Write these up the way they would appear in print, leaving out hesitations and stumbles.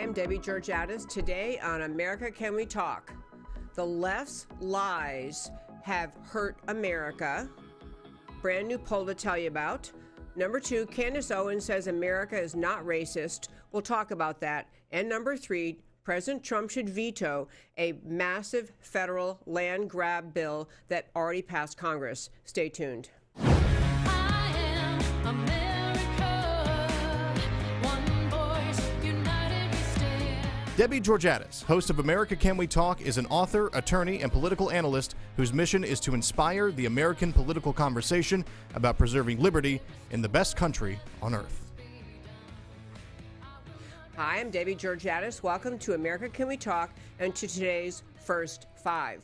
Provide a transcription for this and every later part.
I'm Debbie Georgiadis. Today on America Can We Talk? The left's lies have hurt America. Brand new poll to tell you about. Number 2, Candace Owens says America is not racist. We'll talk about that. And number 3, President Trump should veto a massive federal land grab bill that already passed Congress. Stay tuned. I am America, one voice, united we stand. Debbie Georgiadis, host of America Can We Talk, is an author, attorney, and political analyst whose mission is to inspire the American political conversation about preserving liberty in the best country on earth. Hi, I'm Debbie Georgiadis. Welcome to America Can We Talk and to today's First Five.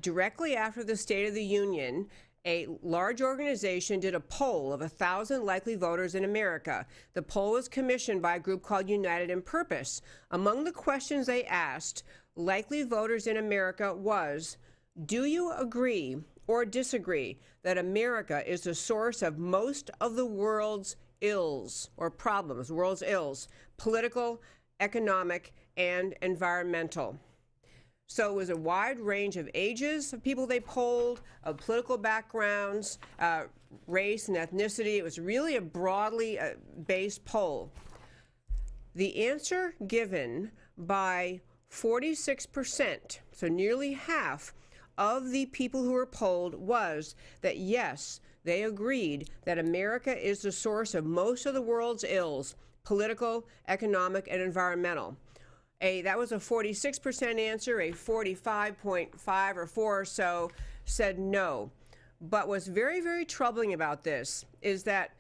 Directly after the State of the Union, a large organization did a poll of 1,000 likely voters in America. The poll was commissioned by a group called United in Purpose. Among the questions they asked likely voters in America was, do you agree or disagree that America is the source of most of the world's ills or problems, world's ills, political, economic, and environmental? So it was a wide range of ages of people they polled, of political backgrounds, race and ethnicity. It was really a broadly based poll. The answer given by 46%, so nearly half of the people who were polled, was that yes, they agreed that America is the source of most of the world's ills, political, economic, and environmental. That was a 46% answer. A 45.5 or 4 or so said no. But what's very, very troubling about this is that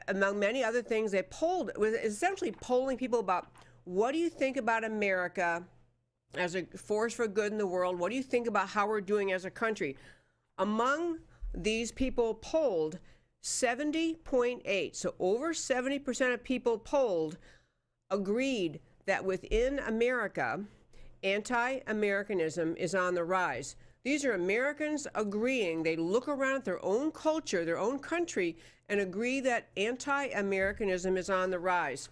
among many other things they polled, was essentially polling people about what do you think about America as a force for good in the world? What do you think about how we're doing as a country? Among these people polled, 70.8, so over 70% of people polled agreed that within America, anti-Americanism is on the rise. These are Americans agreeing, they look around at their own culture, their own country, and agree that anti-Americanism is on the rise.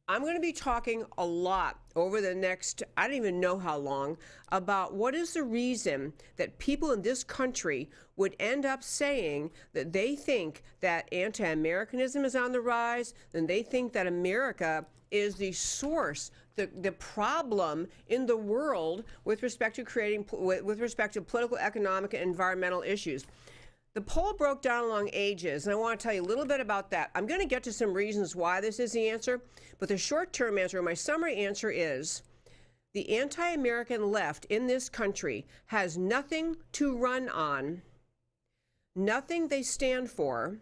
I'm going to be talking a lot over the next, I don't even know how long, about what is the reason that people in this country would end up saying that they think that anti-Americanism is on the rise, and they think that America is the source, the problem in the world with respect to with respect to political, economic, and environmental issues. The poll broke down along ages, and I want to tell you a little bit about that. I'm going to get to some reasons why this is the answer, but the short-term answer, my summary answer is, the anti-American left in this country has nothing to run on, nothing they stand for,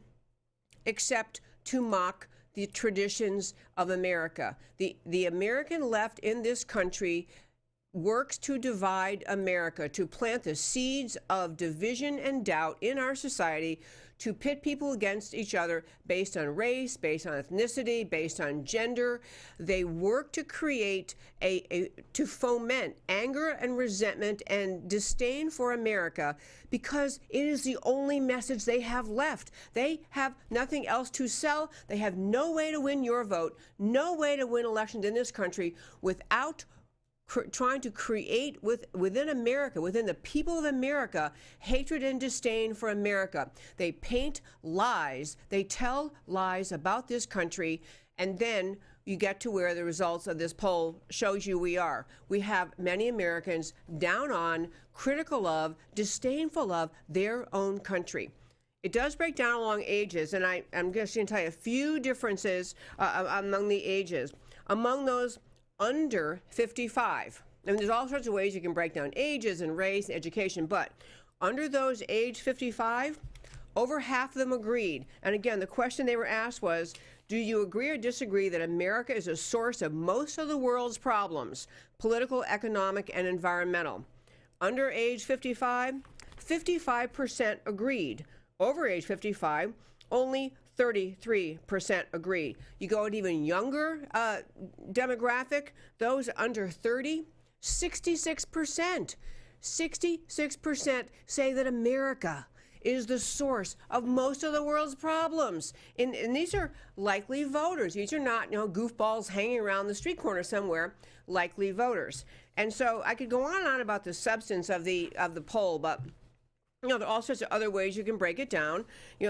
except to mock the traditions of America. The American left in this country works to divide America, to plant the seeds of division and doubt in our society, to pit people against each other based on race, based on ethnicity, based on gender. They work to create to foment anger and resentment and disdain for America because it is the only message they have left. They have nothing else to sell. They have no way to win your vote, no way to win elections in this country without trying to create within America, within the people of America, hatred and disdain for America. They paint lies, they tell lies about this country, and then you get to where the results of this poll shows you we are. We have many Americans down on, critical of, disdainful of their own country. It does break down along ages, and I'm just going to tell you a few differences among the ages. Among those under 55. I mean, there's all sorts of ways you can break down ages and race and education, but under those age 55, over half of them agreed. And again, the question they were asked was, do you agree or disagree that America is a source of most of the world's problems, political, economic, and environmental? Under age 55, 55% agreed. Over age 55, only 33% agree. You go an even younger demographic, those under 30, 66%. 66% say that America is the source of most of the world's problems. And these are likely voters. These are not, goofballs hanging around the street corner somewhere, likely voters. And so I could go on and on about the substance of the poll, but there are all sorts of other ways you can break it down.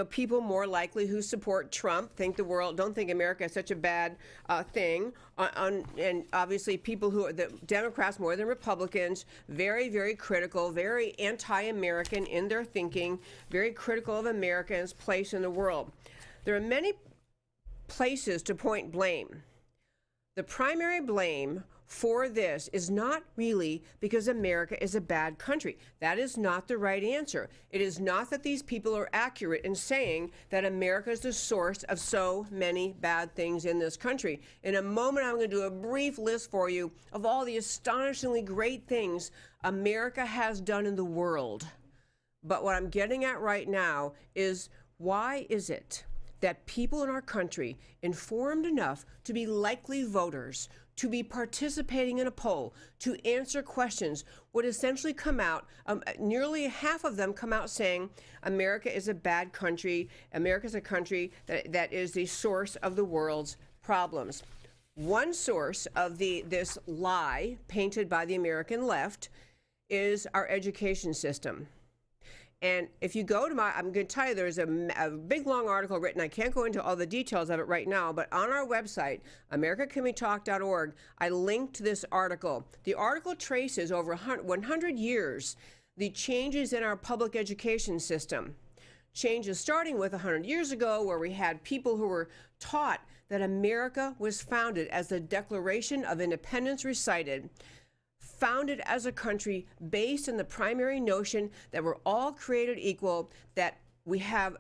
People more likely who support Trump don't think America is such a bad thing. And obviously people who are the Democrats more than Republicans, very, very critical, very anti-American in their thinking, very critical of America's place in the world. There are many places to point blame. The primary blame for this is not really because America is a bad country. That is not the right answer. It is not that these people are accurate in saying that America is the source of so many bad things in this country. In a moment, I'm going to do a brief list for you of all the astonishingly great things America has done in the world. But what I'm getting at right now is, why is it that people in our country, informed enough to be likely voters, to be participating in a poll, to answer questions, would essentially come out, nearly half of them come out saying America is a bad country, America is a country that is the source of the world's problems. One source of this lie painted by the American left is our education system. And if you go to I'm going to tell you, there's a big, long article written. I can't go into all the details of it right now, but on our website, americacanwetalk.org, I linked this article. The article traces over 100 years the changes in our public education system. Changes starting with 100 years ago, where we had people who were taught that America was founded, as the Declaration of Independence recited, founded as a country based on the primary notion that we're all created equal, that we have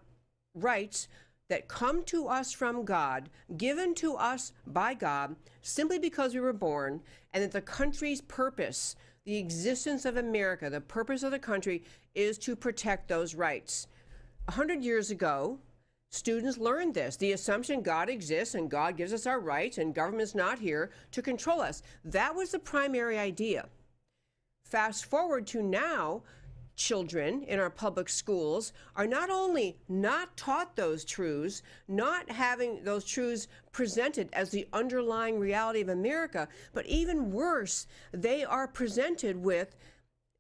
rights that come to us from God, given to us by God, simply because we were born, and that the country's purpose, the existence of America, the purpose of the country, is to protect those rights. 100 years ago, students learned this, the assumption God exists and God gives us our rights and government's not here to control us. That was the primary idea. Fast forward to now, children in our public schools are not only not taught those truths, not having those truths presented as the underlying reality of America, but even worse, they are presented with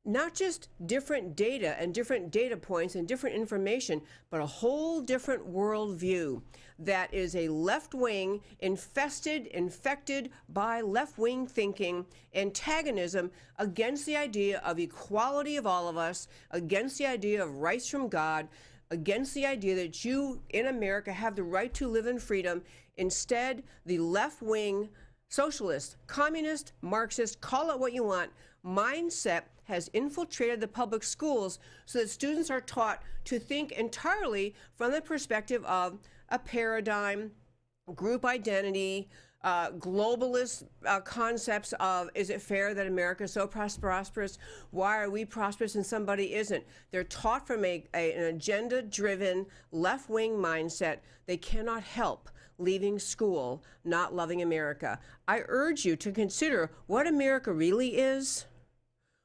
not just different data and different data points and different information, but a whole different worldview that is a left-wing, infected by left-wing thinking, antagonism against the idea of equality of all of us, against the idea of rights from God, against the idea that you in America have the right to live in freedom. Instead, the left-wing, socialist, communist, Marxist, call it what you want, mindset has infiltrated the public schools so that students are taught to think entirely from the perspective of a paradigm, group identity, globalist concepts of, is it fair that America is so prosperous? Why are we prosperous and somebody isn't? They're taught from an agenda-driven left-wing mindset. They cannot help leaving school not loving America. I urge you to consider what America really is,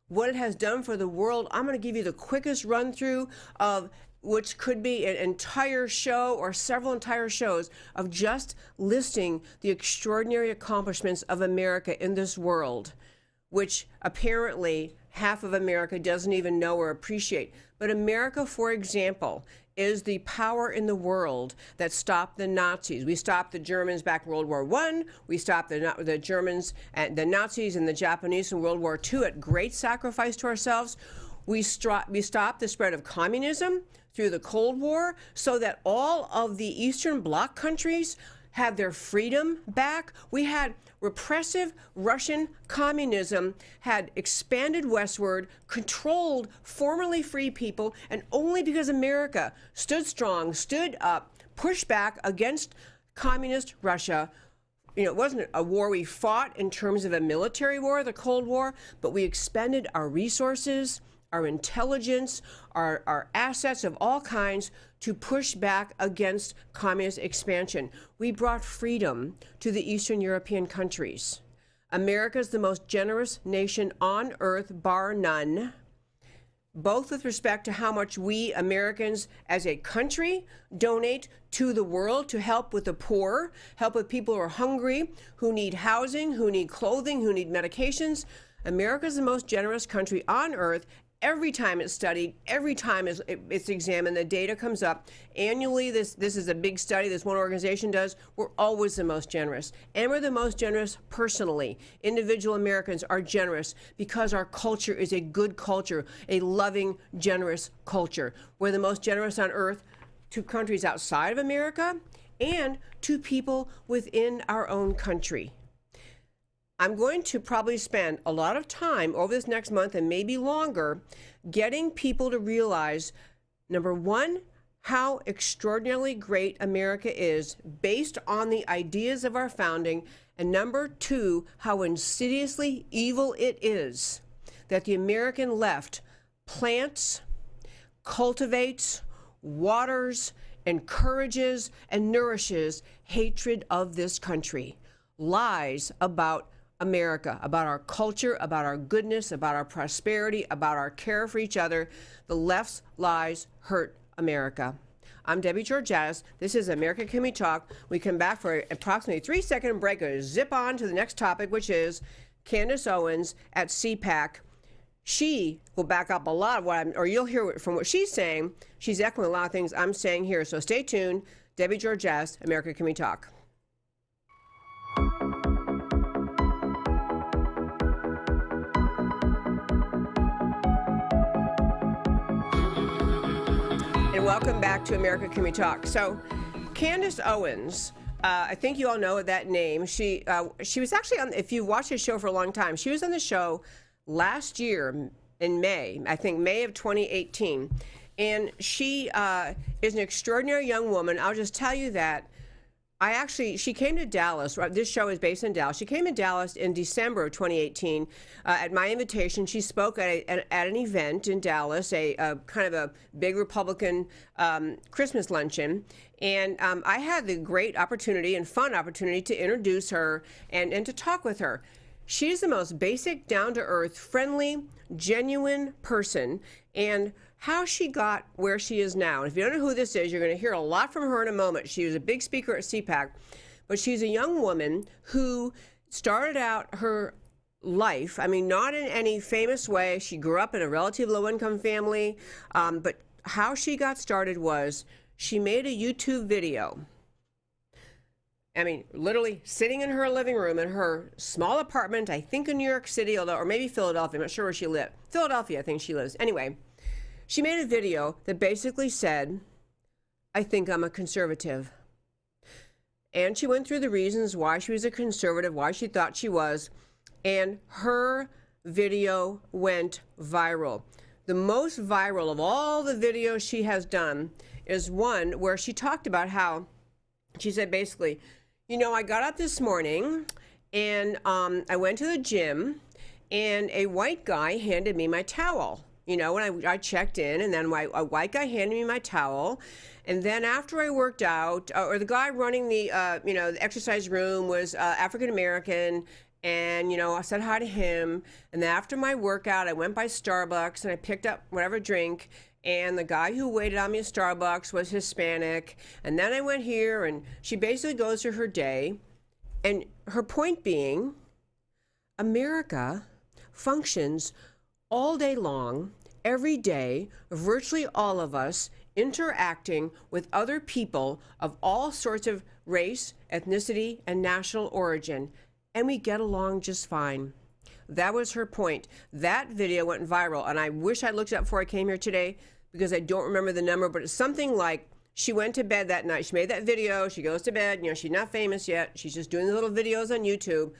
what it has done for the world. I'm going to give you the quickest run through of which could be an entire show or several entire shows of just listing the extraordinary accomplishments of America in this world, which apparently half of America doesn't even know or appreciate. But America, for example, is the power in the world that stopped the Nazis. We stopped the Germans back in World War I. We stopped the Germans and the Nazis and the Japanese in World War II at great sacrifice to ourselves. We stopped the spread of communism through the Cold War so that all of the Eastern Bloc countries have their freedom back. We had repressive Russian communism had expanded westward, controlled formerly free people, and only because America stood strong, stood up, pushed back against communist Russia. It wasn't a war we fought in terms of a military war, the Cold War, but we expended our resources, our intelligence, our assets of all kinds to push back against communist expansion. We brought freedom to the Eastern European countries. America is the most generous nation on earth, bar none. both with respect to how much we Americans as a country donate to the world to help with the poor, help with people who are hungry, who need housing, who need clothing, who need medications. America is the most generous country on earth. Every time it's studied, every time it's examined, the data comes up. Annually, this is a big study this one organization does. We're always the most generous. And we're the most generous personally. Individual Americans are generous because our culture is a good culture, a loving, generous culture. We're the most generous on earth to countries outside of America and to people within our own country. I'm going to probably spend a lot of time over this next month and maybe longer getting people to realize, number one, how extraordinarily great America is based on the ideas of our founding, and number two, how insidiously evil it is that the American left plants, cultivates, waters, encourages, and nourishes hatred of this country. Lies about America, about our culture, about our goodness, about our prosperity, about our care for each other. The left's lies hurt America. I'm Debbie Georgatos. This is America Can We Talk. We come back for approximately 3-second break and zip on to the next topic, which is Candace Owens at CPAC. She will back up a lot of what you'll hear from what she's saying. She's echoing a lot of things I'm saying here. So stay tuned. Debbie Georgatos, America Can We Talk. Welcome back to America Can We Talk. So, Candace Owens, I think you all know that name. She was actually on, if you've watched this show for a long time, she was on the show last year in May, I think May of 2018. And she is an extraordinary young woman. I'll just tell you that she came to Dallas. This show is based in Dallas. She came to Dallas in December of 2018 at my invitation. She spoke at an event in Dallas, a kind of a big Republican Christmas luncheon. And I had the great opportunity and fun opportunity to introduce her and to talk with her. She's the most basic, down-to-earth, friendly, genuine person. And how she got where she is now. And if you don't know who this is, you're going to hear a lot from her in a moment. She was a big speaker at CPAC, but she's a young woman who started out her life, I mean, not in any famous way. She grew up in a relatively low-income family, but how she got started was she made a YouTube video. I mean, literally sitting in her living room in her small apartment, I think in New York City, or maybe Philadelphia. I'm not sure where she lived. Philadelphia, I think she lives. Anyway. She made a video that basically said, I think I'm a conservative. And she went through the reasons why she was a conservative, why she thought she was, and her video went viral. The most viral of all the videos she has done is one where she talked about how, she said basically, you know, I got up this morning and I went to the gym and a white guy handed me my towel. You know, when I checked in, and then a white guy handed me my towel. And then after I worked out, or the guy running the exercise room was African-American, and, you know, I said hi to him. And then after my workout, I went by Starbucks, and I picked up whatever drink, and the guy who waited on me at Starbucks was Hispanic. And then I went here, and she basically goes through her day. And her point being, America functions all day long, every day, virtually all of us interacting with other people of all sorts of race, ethnicity, and national origin, and we get along just fine. That was her point. That video went viral, and I wish I looked it up before I came here today because I don't remember the number, but it's something like she went to bed that night. She made that video. She goes to bed. You know, she's not famous yet. She's just doing the little videos on YouTube.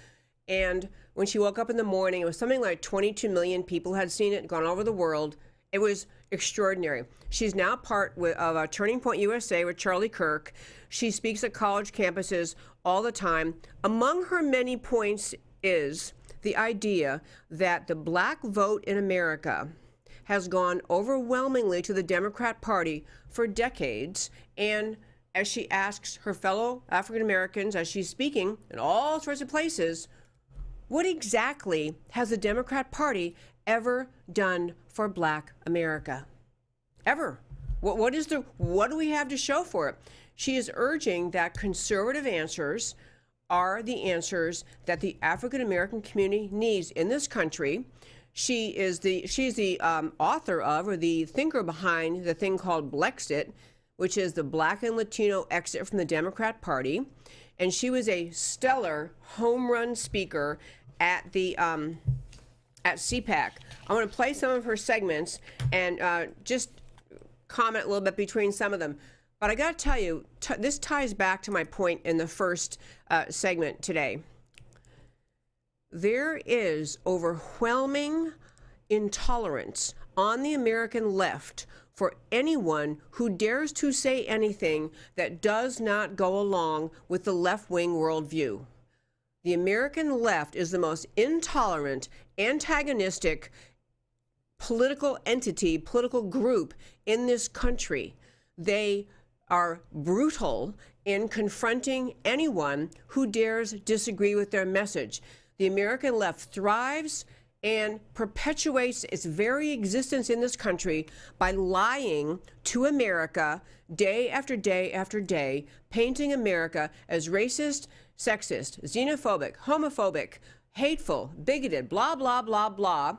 And when she woke up in the morning, it was something like 22 million people had seen it, gone all over the world. It was extraordinary. She's now part of Turning Point USA with Charlie Kirk. She speaks at college campuses all the time. Among her many points is the idea that the black vote in America has gone overwhelmingly to the Democrat Party for decades. And as she asks her fellow African Americans, as she's speaking in all sorts of places, what exactly has the Democrat Party ever done for Black America. Ever. What do we have to show for it? She is urging that conservative answers are the answers that the African American community needs in this country. She's the author of, or the thinker behind, the thing called Blexit, which is the Black and Latino exit from the Democrat Party. And she was a stellar home run speaker at the at CPAC. I want to play some of her segments and just comment a little bit between some of them. But I got to tell you, this ties back to my point in the first segment today. There is overwhelming intolerance on the American left for anyone who dares to say anything that does not go along with the left-wing worldview. The American left is the most intolerant, antagonistic political entity, political group in this country. They are brutal in confronting anyone who dares disagree with their message. The American left thrives and perpetuates its very existence in this country by lying to America day after day after day, painting America as racist, sexist, xenophobic, homophobic, hateful, bigoted, blah, blah, blah, blah,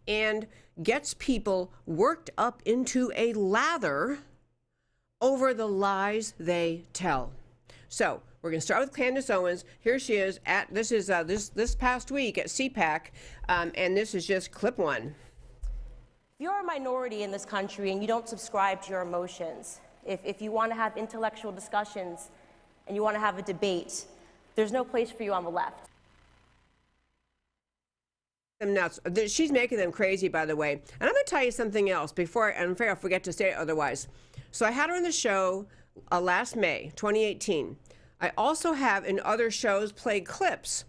and gets people worked up into a lather over the lies they tell. So we're going to start with Candace Owens. Here she is at this past week at CPAC, and this is just clip one. If you're a minority in this country and you don't subscribe to your emotions, if you want to have intellectual discussions and you want to have a debate, there's no place for you on the left. Them nuts. She's making them crazy, by the way. And I'm going to tell you something else before, and I'm afraid I'll forget to say it otherwise. So I had her on the show last May, 2018. I also have in other shows played clips.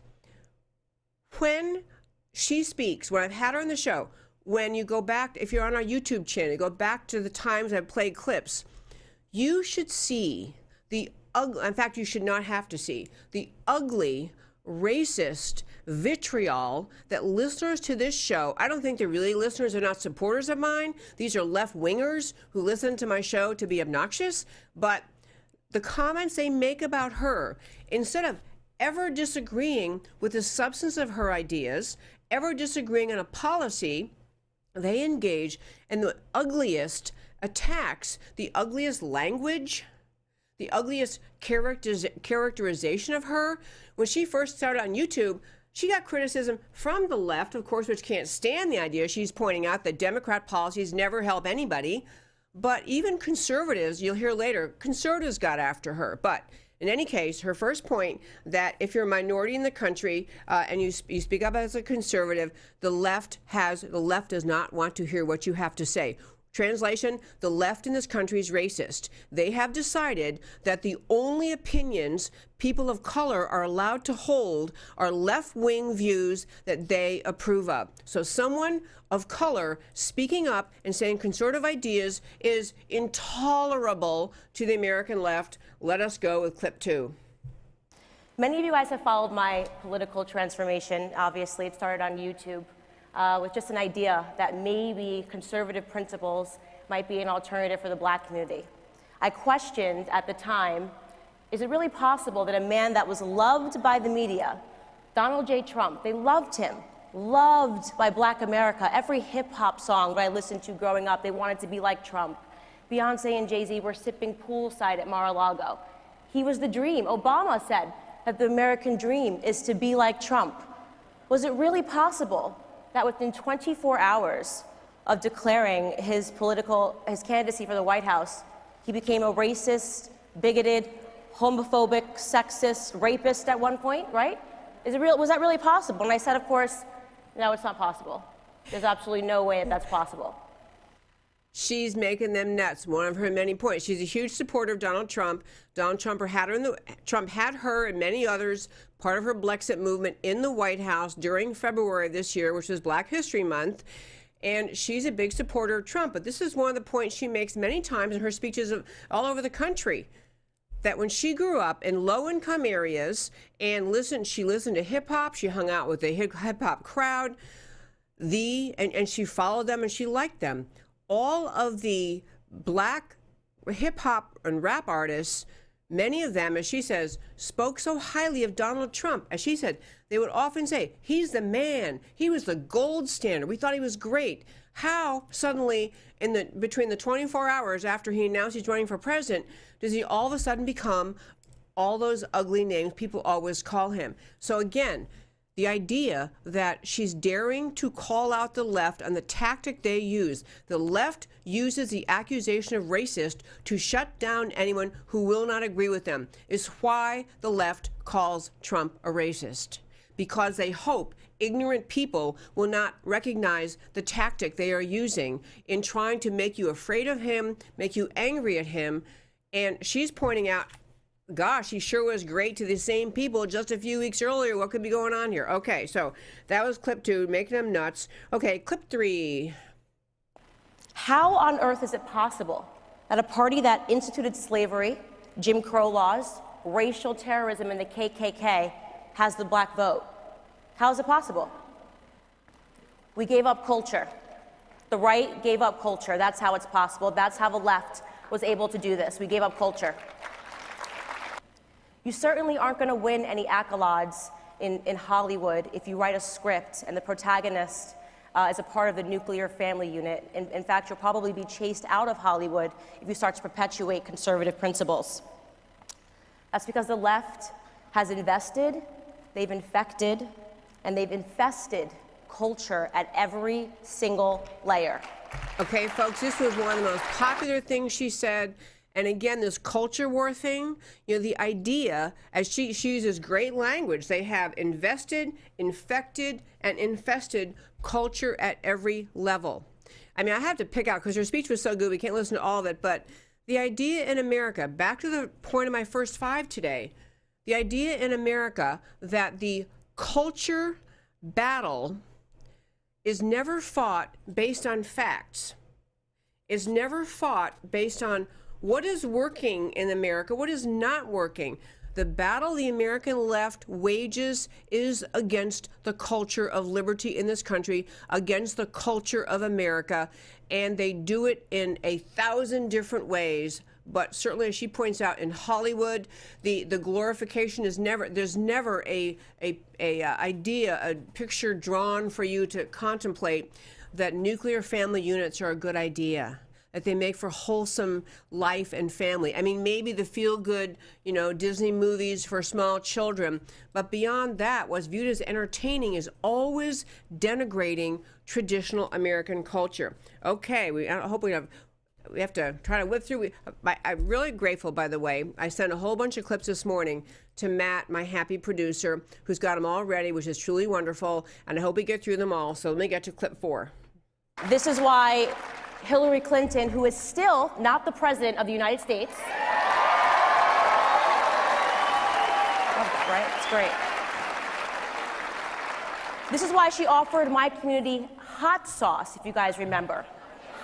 When she speaks, when I've had her on the show, when you go back, if you're on our YouTube channel, you go back to the times I've played clips, you should see the ugly, in fact, you should not have to see, the ugly, racist vitriol that listeners to this show, I don't think they're really listeners, they're not supporters of mine. These are left-wingers who listen to my show to be obnoxious, but the comments they make about her, instead of ever disagreeing with the substance of her ideas, ever disagreeing on a policy, they engage in the ugliest attacks, the ugliest language, the ugliest characterization of her. When she first started on YouTube, she got criticism from the left, of course, which can't stand the idea. She's pointing out that Democrat policies never help anybody. But even conservatives, you'll hear later, conservatives got after her. But in any case, her first point that if you're a minority in the country and you speak up as a conservative, the left does not want to hear what you have to say. Translation, the left in this country is racist. They have decided that the only opinions people of color are allowed to hold are left-wing views that they approve of. So someone of color speaking up and saying conservative ideas is intolerable to the American left. Let us go with clip two. Many of you guys have followed my political transformation. Obviously, it started on YouTube. With just an idea that maybe conservative principles might be an alternative for the Black community. I questioned at the time, is it really possible that a man that was loved by the media, Donald J. Trump, they loved him, loved by Black America. Every hip hop song that I listened to growing up, they wanted to be like Trump. Beyonce and Jay-Z were sipping poolside at Mar-a-Lago. He was the dream. Obama said that the American dream is to be like Trump. Was it really possible that within 24 hours of declaring his candidacy for the White House, he became a racist, bigoted, homophobic, sexist, rapist at one point, right? Was that really possible? And I said, of course, no, it's not possible. There's absolutely no way that that's possible. She's making them nuts. One of her many points. She's a huge supporter of Donald Trump. Donald Trump had her and many others part of her Blexit movement in the White House during February of this year, which was Black History Month. And she's a big supporter of Trump. But this is one of the points she makes many times in her speeches all over the country. That when she grew up in low-income areas and she listened to hip-hop, she hung out with the hip-hop crowd, and she followed them and she liked them. All of the black hip hop and rap artists, many of them, as she says, spoke so highly of Donald Trump. As she said, they would often say, he's the man. He was the gold standard. We thought he was great. How suddenly, between the 24 hours after he announced he's running for president, does he all of a sudden become all those ugly names people always call him? So again, the idea that she's daring to call out the left on the tactic they use. The left uses the accusation of racist to shut down anyone who will not agree with them, is why the left calls Trump a racist. Because they hope ignorant people will not recognize the tactic they are using in trying to make you afraid of him, make you angry at him. And she's pointing out, gosh, he sure was great to the same people just a few weeks earlier. What could be going on here? Okay, so that was clip 2, making them nuts. Okay, clip 3. How on earth is it possible that a party that instituted slavery, Jim Crow laws, racial terrorism, and the KKK has the black vote? How is it possible? We gave up culture. The right gave up culture. That's how it's possible. That's how the left was able to do this. We gave up culture. You certainly aren't going to win any accolades in Hollywood if you write a script and the protagonist is a part of the nuclear family unit. In fact, you'll probably be chased out of Hollywood if you start to perpetuate conservative principles. That's because the left has invested, they've infected, and they've infested culture at every single layer. Okay, folks, this was one of the most popular things she said. And again, this culture war thing, you know, the idea, as she uses great language, they have invested, infected, and infested culture at every level. I mean, I have to pick out, because her speech was so good, we can't listen to all of it, but the idea in America, back to the point of my first 5 today, the idea in America that the culture battle is never fought based on facts, is never fought based on what is working in America, what is not working. The battle the American left wages is against the culture of liberty in this country, against the culture of America, and they do it in 1,000 different ways. But certainly, as she points out, in Hollywood, the glorification is never, there's never a idea, a picture drawn for you to contemplate that nuclear family units are a good idea, that they make for wholesome life and family. I mean, maybe the feel-good, you know, Disney movies for small children, but beyond that, what's viewed as entertaining is always denigrating traditional American culture. Okay, I hope we have to try to whip through. I'm really grateful, by the way. I sent a whole bunch of clips this morning to Matt, my happy producer, who's got them all ready, which is truly wonderful, and I hope we get through them all. So let me get to clip 4. This is why Hillary Clinton, who is still not the president of the United States. Love that, right? It's great. This is why she offered my community hot sauce, if you guys remember.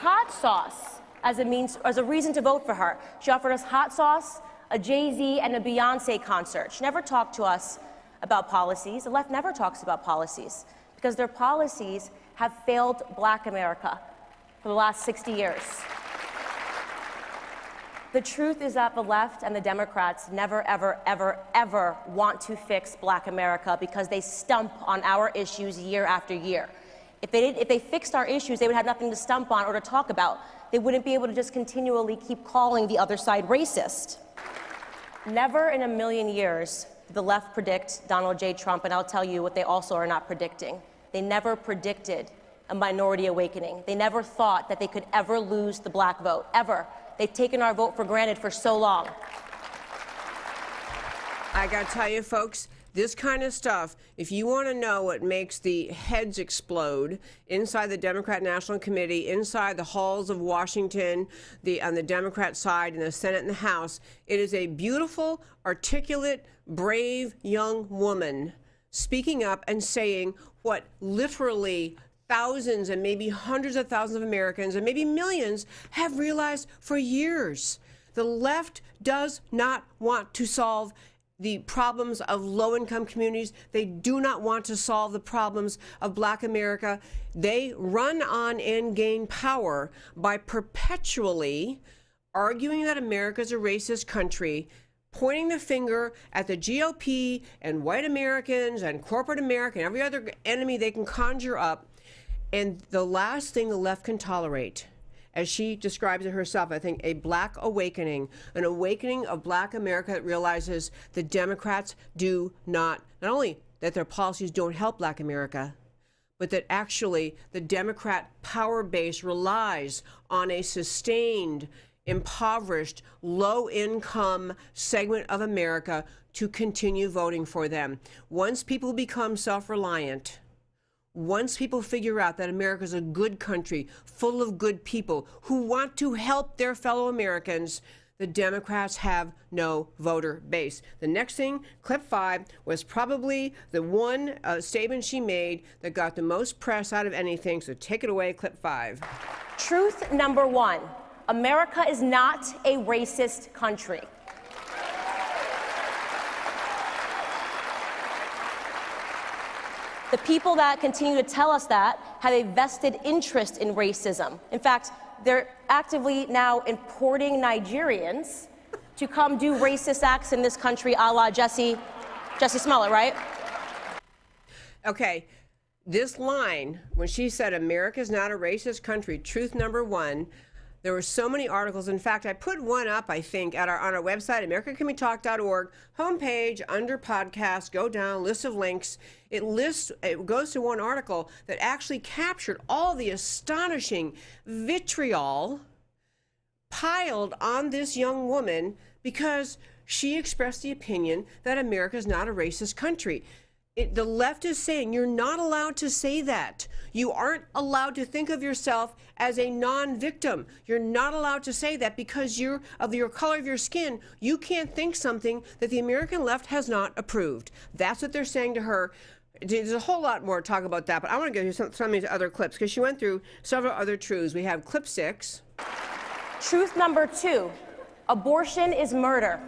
Hot sauce as a reason to vote for her. She offered us hot sauce, a Jay-Z and a Beyonce concert. She never talked to us about policies. The left never talks about policies because their policies have failed Black America for the last 60 years. The truth is that the left and the Democrats never, ever, ever, ever want to fix Black America because they stump on our issues year after year. If they fixed our issues, they would have nothing to stump on or to talk about. They wouldn't be able to just continually keep calling the other side racist. Never in a million years did the left predict Donald J. Trump, and I'll tell you what they also are not predicting. They never predicted a minority awakening. They never thought that they could ever lose the black vote, ever. They've taken our vote for granted for so long. I gotta tell you, folks, this kind of stuff, if you want to know what makes the heads explode inside the Democrat National Committee, inside the halls of Washington, on the Democrat side, in the Senate and the House, it is a beautiful, articulate, brave young woman speaking up and saying what literally thousands and maybe hundreds of thousands of Americans and maybe millions have realized for years. The left does not want to solve the problems of low-income communities. They do not want to solve the problems of Black America. They run on and gain power by perpetually arguing that America is a racist country, pointing the finger at the GOP and white Americans and corporate America and every other enemy they can conjure up. And the last thing the left can tolerate, as she describes it herself, I think, a Black awakening, an awakening of Black America that realizes the Democrats do not only that their policies don't help Black America, but that actually the Democrat power base relies on a sustained, impoverished, low-income segment of America to continue voting for them. Once people become self-reliant, once people figure out that America is a good country full of good people who want to help their fellow Americans, the Democrats have no voter base. The next thing, clip 5, was probably the one statement she made that got the most press out of anything. So take it away, clip 5. Truth number 1, America is not a racist country. The people that continue to tell us that have a vested interest in racism. In fact, they're actively now importing Nigerians to come do racist acts in this country, a la Jussie Smollett, right? Okay, this line, when she said America's not a racist country, truth number 1, there were so many articles. In fact, I put one up, I think, on our website, americacanwetalk.org, homepage, under podcast, go down, list of links. It goes to one article that actually captured all the astonishing vitriol piled on this young woman because she expressed the opinion that America is not a racist country. The left is saying you're not allowed to say that. You aren't allowed to think of yourself as a non-victim. You're not allowed to say that because of your color of your skin. You can't think something that the American left has not approved. That's what they're saying to her. There's a whole lot more to talk about that, but I want to go through some of these other clips because she went through several other truths. We have clip 6. Truth number 2, abortion is murder.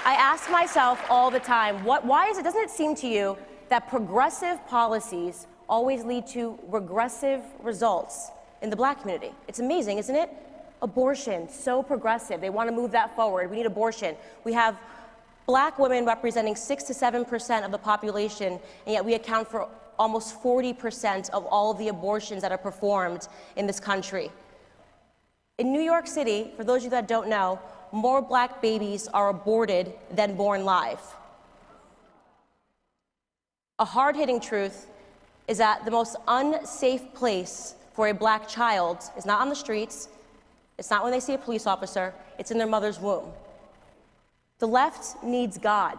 I ask myself all the time, doesn't it seem to you that progressive policies always lead to regressive results in the Black community? It's amazing, isn't it? Abortion, so progressive. They want to move that forward. We need abortion. We have Black women representing 6 to 7% of the population, and yet we account for almost 40% of all of the abortions that are performed in this country. In New York City, for those of you that don't know, more Black babies are aborted than born live. A hard-hitting truth is that the most unsafe place for a Black child is not on the streets, it's not when they see a police officer, it's in their mother's womb. The left needs God.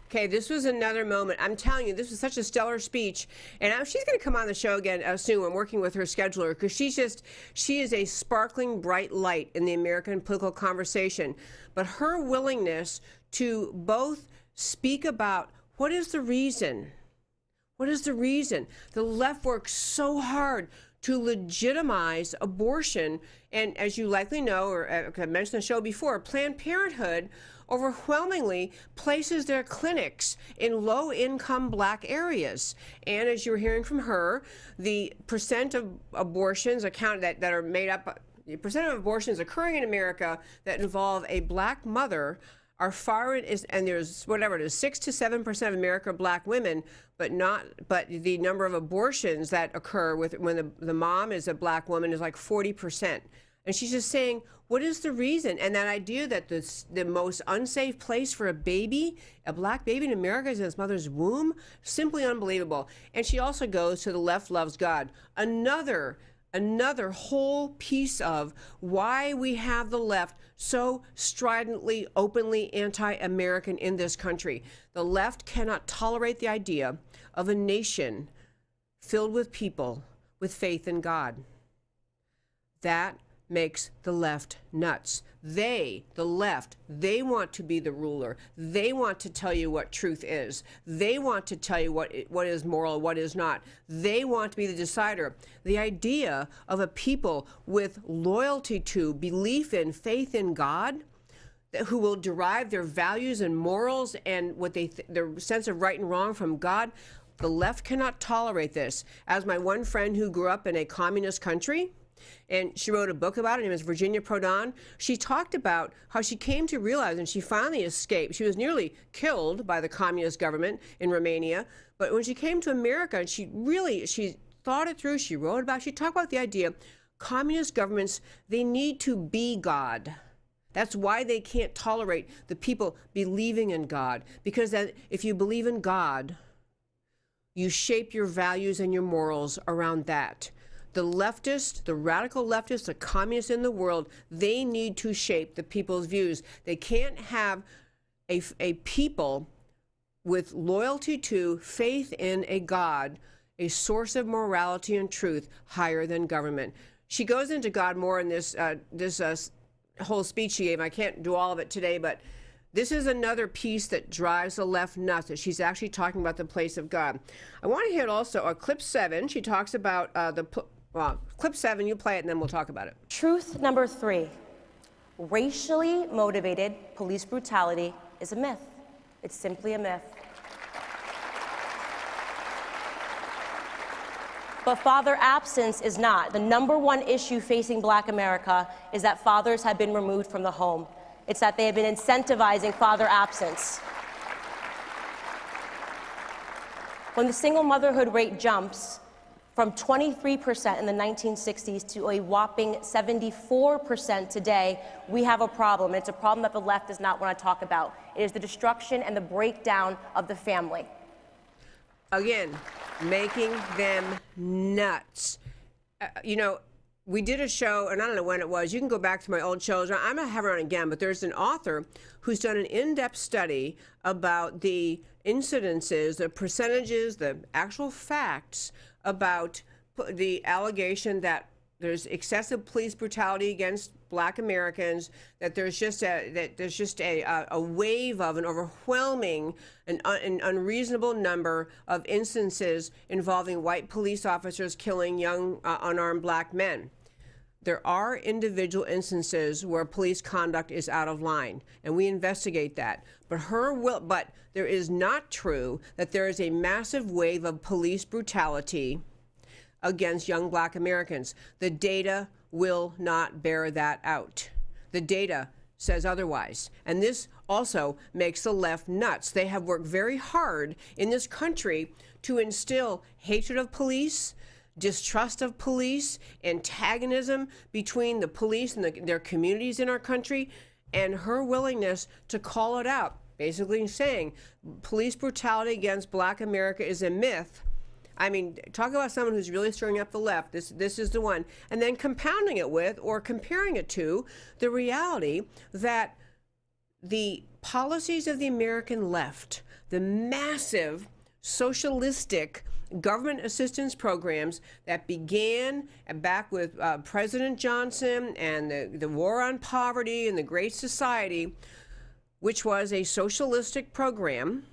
Okay, this was another moment. I'm telling you, this was such a stellar speech. And she's going to come on the show again soon. I'm working with her scheduler because she is a sparkling bright light in the American political conversation. But her willingness to both speak about what is the reason? What is the reason? The left works so hard to legitimize abortion. And as you likely know, or I mentioned the show before, Planned Parenthood overwhelmingly places their clinics in low-income Black areas. And as you were hearing from her, the percent of abortions that are made up, the percent of abortions occurring in America that involve a Black mother are far, and there's whatever it is, 6 to 7% of America are Black women, but the number of abortions that occur when the mom is a Black woman is like 40%. And she's just saying, what is the reason? And that idea that the most unsafe place for a baby, a Black baby in America, is in its mother's womb, simply unbelievable. And she also goes to the left loves God. Another whole piece of why we have the left so stridently, openly anti-American in this country. The left cannot tolerate the idea of a nation filled with people with faith in God. That makes the left nuts. They, the left, they want to be the ruler. They want to tell you what truth is. They want to tell you what is moral, what is not. They want to be the decider. The idea of a people with loyalty to, belief in, faith in God, who will derive their values and morals and what their sense of right and wrong from God, the left cannot tolerate this. As my one friend who grew up in a communist country, and she wrote a book about it. Her name is Virginia Prodan. She talked about how she came to realize, and she finally escaped. She was nearly killed by the communist government in Romania. But when she came to America, she thought it through. She wrote about it. She talked about the idea communist governments, they need to be God. That's why they can't tolerate the people believing in God. Because that, if you believe in God, you shape your values and your morals around that. The leftists, the radical leftists, the communists in the world, they need to shape the people's views. They can't have a people with loyalty to, faith in a God, a source of morality and truth higher than government. She goes into God more in this whole speech she gave. I can't do all of it today, but this is another piece that drives the left nuts, that she's actually talking about the place of God. I want to hit also clip 7. She talks about clip 7, you play it and then we'll talk about it. Truth number 3, racially motivated police brutality is a myth. It's simply a myth. But father absence is not. The number one issue facing Black America is that fathers have been removed from the home. It's that they have been incentivizing father absence. When the single motherhood rate jumps from 23% in the 1960s to a whopping 74% today, we have a problem. It's a problem that the left does not want to talk about. It is the destruction and the breakdown of the family. Again, making them nuts. We did a show, and I don't know when it was. You can go back to my old shows. I'm going to have her on again, but there's an author who's done an in-depth study about the incidences, the percentages, the actual facts about the allegation that there's excessive police brutality against Black Americans, that there's just a wave of an overwhelming and unreasonable number of instances involving white police officers killing young unarmed Black men. There are individual instances where police conduct is out of line, and we investigate that. But there is not true that there is a massive wave of police brutality against young Black Americans. The data will not bear that out. The data says otherwise. And this also makes the left nuts. They have worked very hard in this country to instill hatred of police, distrust of police, antagonism between the police and their communities in our country, and her willingness to call it out, basically saying police brutality against Black America is a myth. I mean, talk about someone who's really stirring up the left. This is the one. And then compounding it with, or comparing it to, the reality that the policies of the American left, the massive socialistic government assistance programs that began back with President Johnson and the war on poverty and the Great Society, which was a socialistic program,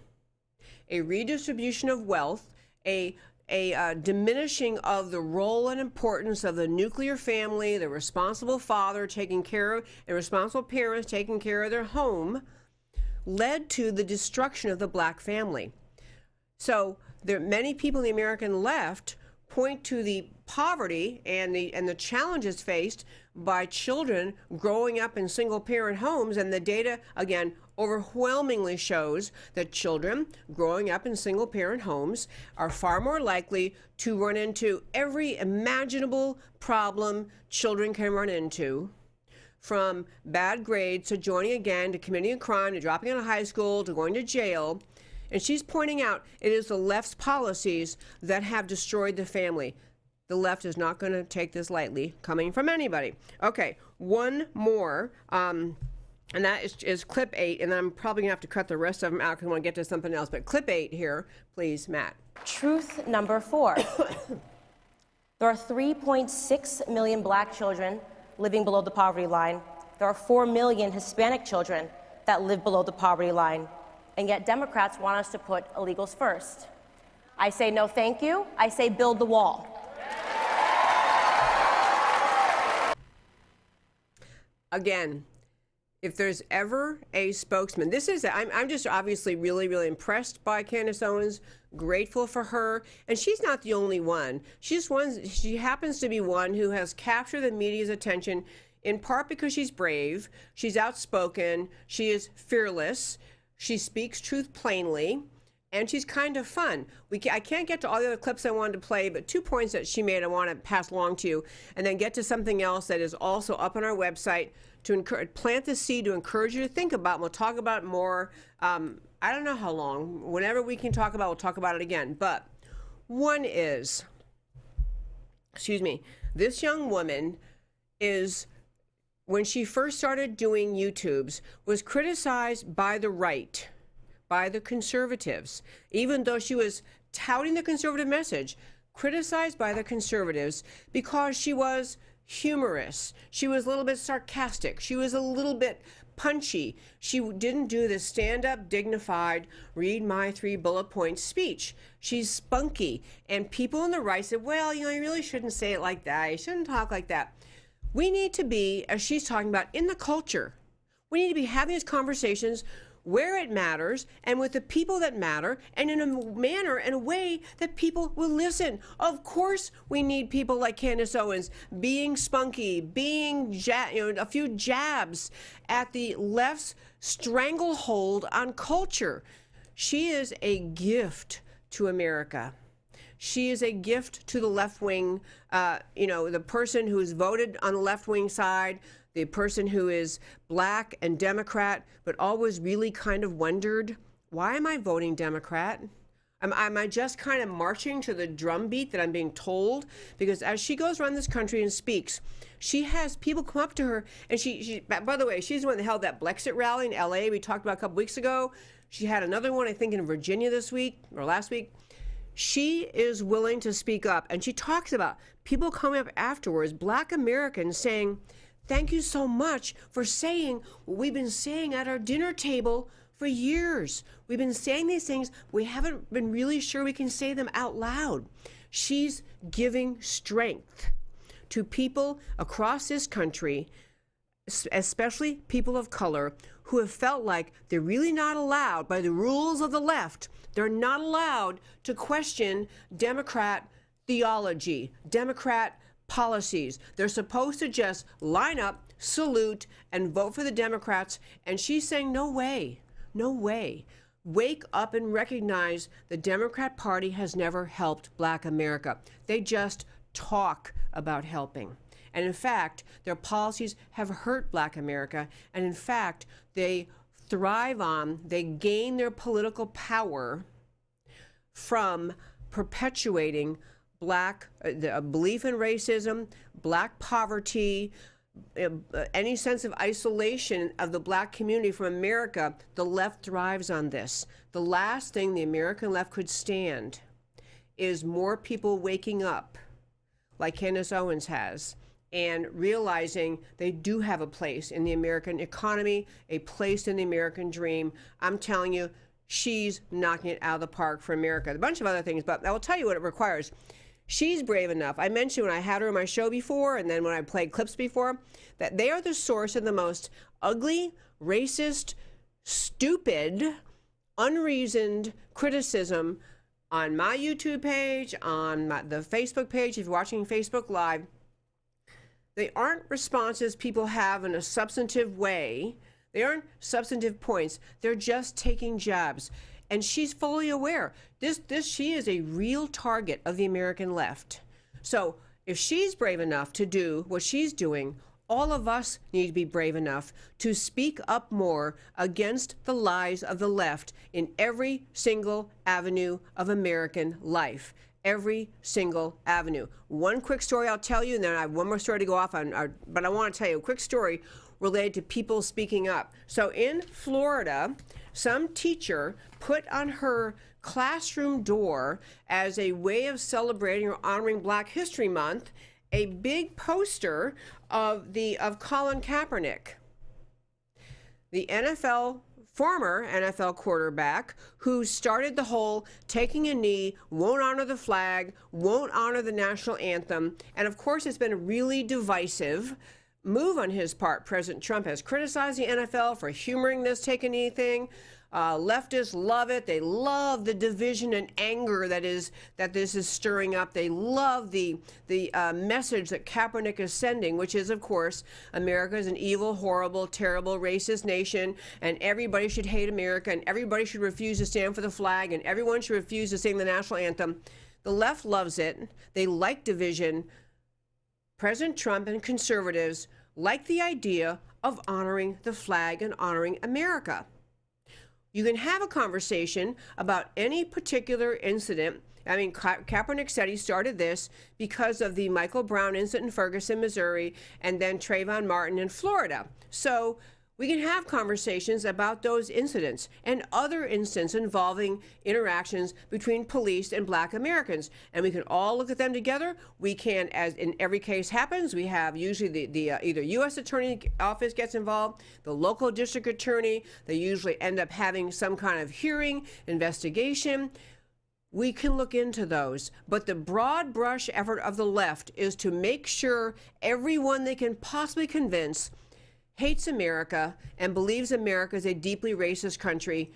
a redistribution of wealth, a diminishing of the role and importance of the nuclear family, the responsible father taking care of, and responsible parents taking care of their home, led to the destruction of the Black family. So many people in the American left point to the poverty and the challenges faced by children growing up in single-parent homes, and the data, again, overwhelmingly shows that children growing up in single-parent homes are far more likely to run into every imaginable problem children can run into, from bad grades to joining a gang to committing a crime to dropping out of high school to going to jail. And she's pointing out it is the left's policies that have destroyed the family. The left is not going to take this lightly, coming from anybody. Okay, one more. And that is clip 8, and then I'm probably going to have to cut the rest of them out because I want to get to something else. But clip 8 here, please, Matt. Truth number 4. There are 3.6 million Black children living below the poverty line. There are 4 million Hispanic children that live below the poverty line, and yet Democrats want us to put illegals first. I say no thank you. I say build the wall. Again, if there's ever a spokesman, I'm just obviously really, really impressed by Candace Owens, grateful for her, and she's not the only one. She happens to be one who has captured the media's attention in part because she's brave, she's outspoken, she is fearless, she speaks truth plainly, and she's kind of fun. I can't get to all the other clips I wanted to play, but 2 points that she made I want to pass along to you, and then get to something else that is also up on our website to plant the seed to encourage you to think about. And we'll talk about it more. I don't know how long. Whenever we can talk about it, we'll talk about it again. But one is, this young woman is, when she first started doing YouTubes, was criticized by the right, by the conservatives, even though she was touting the conservative message, criticized by the conservatives because she was humorous. She was a little bit sarcastic. She was a little bit punchy. She didn't do the stand-up, dignified, read my 3 bullet point speech. She's spunky. And people on the right said, well, you really shouldn't say it like that. You shouldn't talk like that. We need to be, as she's talking about, in the culture. We need to be having these conversations where it matters and with the people that matter, and in a manner and a way that people will listen. Of course, we need people like Candace Owens being spunky, being a few jabs at the left's stranglehold on culture. She is a gift to America. She is a gift to the left wing, the person who's voted on the left wing side, the person who is black and Democrat, but always really kind of wondered, why am I voting Democrat? Am I just kind of marching to the drum beat that I'm being told? Because as she goes around this country and speaks, she has people come up to her, and she by the way, she's the one that held that Blexit rally in LA we talked about a couple weeks ago. She had another one, I think, in Virginia this week or last week. She is willing to speak up, and she talks about people coming up afterwards, black Americans, saying, thank you so much for saying what we've been saying at our dinner table for years. We've been saying these things. We haven't been really sure we can say them out loud. She's giving strength to people across this country, especially people of color, who have felt like they're really not allowed by the rules of the left. They're not allowed to question Democrat theology, Democrat policies. They're supposed to just line up, salute, and vote for the Democrats. And she's saying, no way, no way. Wake up and recognize the Democrat Party has never helped black America. They just talk about helping. And in fact, their policies have hurt black America. And in fact, they gain their political power from perpetuating black belief in racism, black poverty, any sense of isolation of the black community from America. The left thrives on this. The last thing the American left could stand is more people waking up, like Candace Owens has, and realizing they do have a place in the American economy, a place in the American dream. I'm telling you, she's knocking it out of the park for America. A bunch of other things, but I will tell you what it requires. She's brave enough. I mentioned when I had her on my show before, and then when I played clips before, that they are the source of the most ugly, racist, stupid, unreasoned criticism on my YouTube page, on the Facebook page, if you're watching Facebook Live. They aren't responses people have in a substantive way. They aren't substantive points. They're just taking jabs. And she's fully aware. She is a real target of the American left. So if she's brave enough to do what she's doing, all of us need to be brave enough to speak up more against the lies of the left in every single avenue of American life. Every single avenue. One quick story I'll tell you, and then I have one more story to go off on, but I want to tell you a quick story related to people speaking up. So in Florida, some teacher put on her classroom door, as a way of celebrating or honoring Black History Month, a big poster of Colin Kaepernick, the former NFL quarterback who started the whole taking a knee, won't honor the flag, won't honor the national anthem. And of course, it's been a really divisive move on his part. President Trump has criticized the NFL for humoring this take a knee thing. Leftists love it. They love the division and anger that this is stirring up. They love the message that Kaepernick is sending, which is, of course, America is an evil, horrible, terrible, racist nation, and everybody should hate America, and everybody should refuse to stand for the flag, and everyone should refuse to sing the national anthem. The left loves it. They like division. President Trump and conservatives like the idea of honoring the flag and honoring America. You can have a conversation about any particular incident. I mean, Kaepernick said he started this because of the Michael Brown incident in Ferguson, Missouri, and then Trayvon Martin in Florida. So we can have conversations about those incidents and other incidents involving interactions between police and Black Americans. And we can all look at them together. We can, as in every case happens, we have usually the either U.S. Attorney Office gets involved, the local district attorney. They usually end up having some kind of hearing, investigation. We can look into those. But the broad brush effort of the left is to make sure everyone they can possibly convince hates America and believes America is a deeply racist country.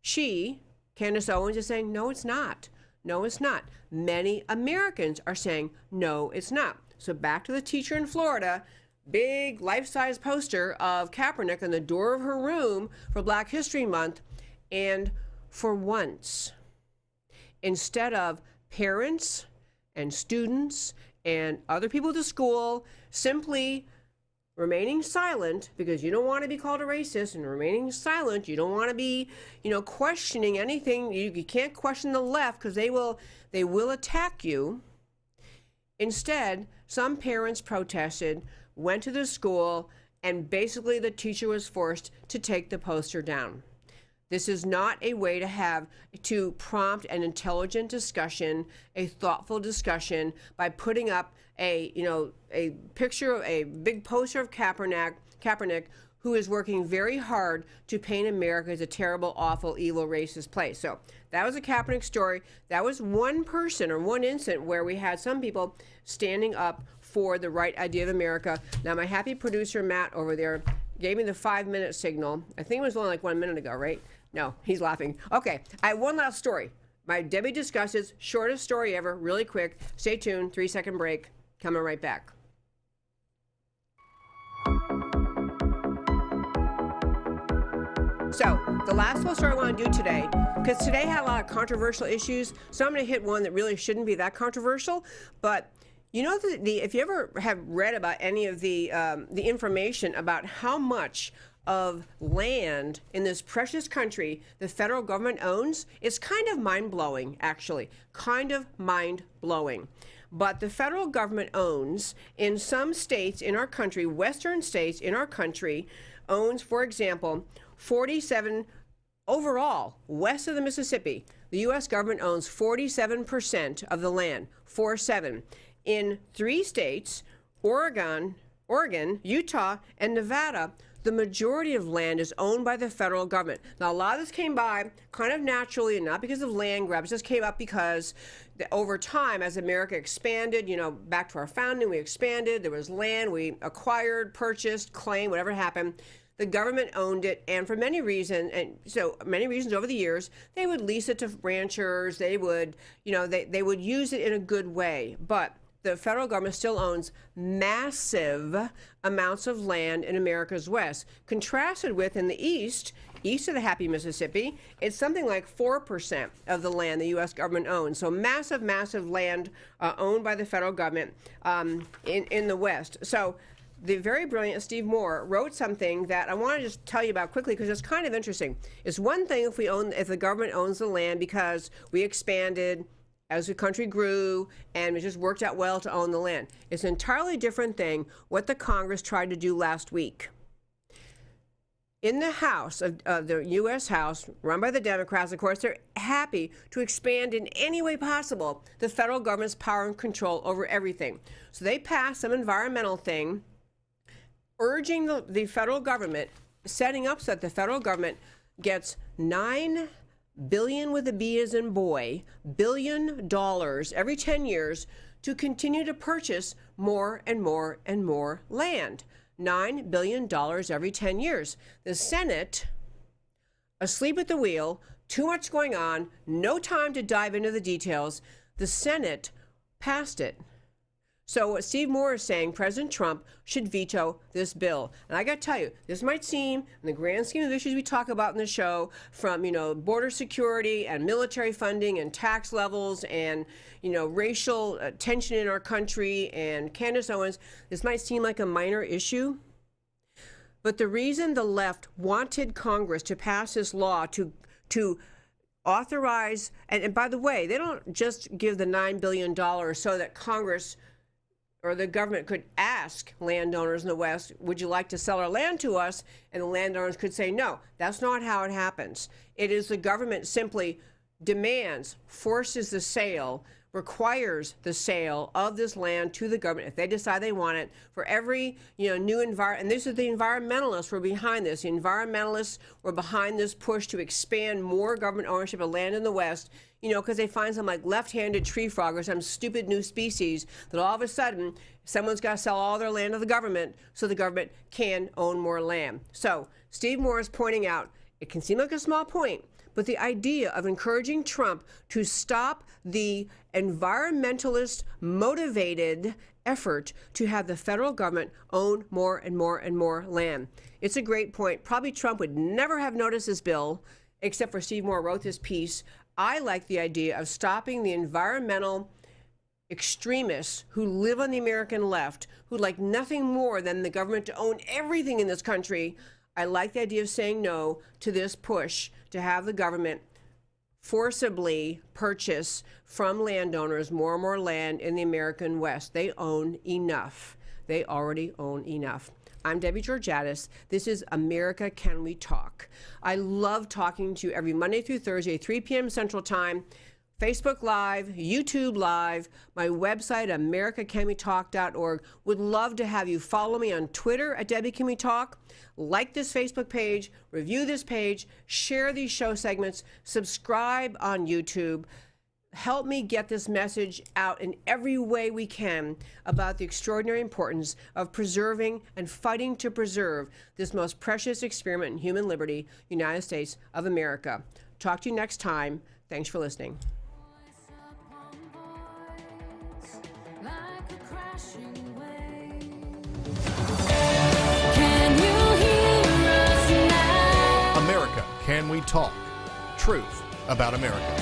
She, Candace Owens, is saying, no, it's not. No, it's not. Many Americans are saying, no, it's not. So back to the teacher in Florida, big life-size poster of Kaepernick on the door of her room for Black History Month. And for once, instead of parents and students and other people at the school simply remaining silent because you don't want to be called a racist, and remaining silent, you don't want to be, questioning anything. You can't question the left because they will attack you. Instead, some parents protested, went to the school, and basically the teacher was forced to take the poster down. This is not a way to prompt an intelligent discussion, a thoughtful discussion by putting up a picture of a big poster of Kaepernick, who is working very hard to paint America as a terrible, awful, evil, racist place. So that was a Kaepernick story. That was one person or one incident where we had some people standing up for the right idea of America. Now, my happy producer, Matt, over there, gave me the 5-minute signal. I think it was only like 1 minute ago, right? No, he's laughing. Okay, I have one last story. My Debbie Discusses, shortest story ever, really quick. Stay tuned, 3-second break. Coming right back. So, the last little story I want to do today, because today had a lot of controversial issues, so I'm going to hit one that really shouldn't be that controversial, but if you ever have read about any of the information about how much of land in this precious country the federal government owns, it's kind of mind-blowing, actually. Kind of mind-blowing. But the federal government owns, in some states in our country, western states in our country, owns, for example, 47 overall, west of the Mississippi. The U.S. government owns 47% of the land, 47. In 3 states, Oregon, Utah, and Nevada, the majority of land is owned by the federal government. Now, a lot of this came by kind of naturally and not because of land grabs. This came up because over time, as America expanded, back to our founding, we expanded. There was land we acquired, purchased, claimed, whatever happened. The government owned it, and for many reasons, over the years, they would lease it to ranchers. They would, they would use it in a good way. But the federal government still owns massive amounts of land in America's West. Contrasted with in the east of the happy Mississippi, it's something like 4% of the land the U.S. government owns. So massive, massive land owned by the federal government in the West. So the very brilliant Steve Moore wrote something that I want to just tell you about quickly because it's kind of interesting. It's one thing if the government owns the land because we expanded, as the country grew, and it just worked out well to own the land. It's an entirely different thing what the Congress tried to do last week. in the House, the U.S. House, run by the Democrats, of course, they're happy to expand in any way possible the federal government's power and control over everything. So they passed some environmental thing urging the federal government, setting up so that the federal government gets $9 billion with a B as in boy, $billion every 10 years to continue to purchase more and more and more land. $9 billion every 10 years. The Senate, asleep at the wheel, too much going on, no time to dive into the details. The Senate passed it. So what Steve Moore is saying, President Trump should veto this bill. And I got to tell you, this might seem, in the grand scheme of issues we talk about in the show, from, border security and military funding and tax levels and, racial tension in our country and Candace Owens, this might seem like a minor issue. But the reason the left wanted Congress to pass this law to authorize, and by the way, they don't just give the $9 billion so that Congress or the government could ask landowners in the West, would you like to sell our land to us? And the landowners could say, no, that's not how it happens. It is the government simply demands, forces the sale, requires the sale of this land to the government if they decide they want it for every new environment. And this is the environmentalists were behind this. The environmentalists were behind this push to expand more government ownership of land in the West, because they find some like left-handed tree frog or some stupid new species that all of a sudden someone's got to sell all their land to the government so the government can own more land. So Steve Moore is pointing out, it can seem like a small point, but the idea of encouraging Trump to stop the environmentalist motivated effort to have the federal government own more and more and more land. It's a great point. Probably Trump would never have noticed this bill except for Steve Moore wrote this piece. I like the idea of stopping the environmental extremists who live on the American left, who like nothing more than the government to own everything in this country. I like the idea of saying no to this push to have the government forcibly purchase from landowners more and more land in the American West. They own enough. They already own enough. I'm Debbie Georgatos. This is America Can We Talk. I love talking to you every Monday through Thursday, 3 p.m. Central Time, Facebook Live, YouTube Live, my website, americacanwetalk.org. Would love to have you follow me on Twitter at Debbie Can We Talk. Like this Facebook page, review this page, share these show segments, subscribe on YouTube. Help me get this message out in every way we can about the extraordinary importance of preserving and fighting to preserve this most precious experiment in human liberty, United States of America. Talk to you next time. Thanks for listening. America, Can We Talk? Truth about America.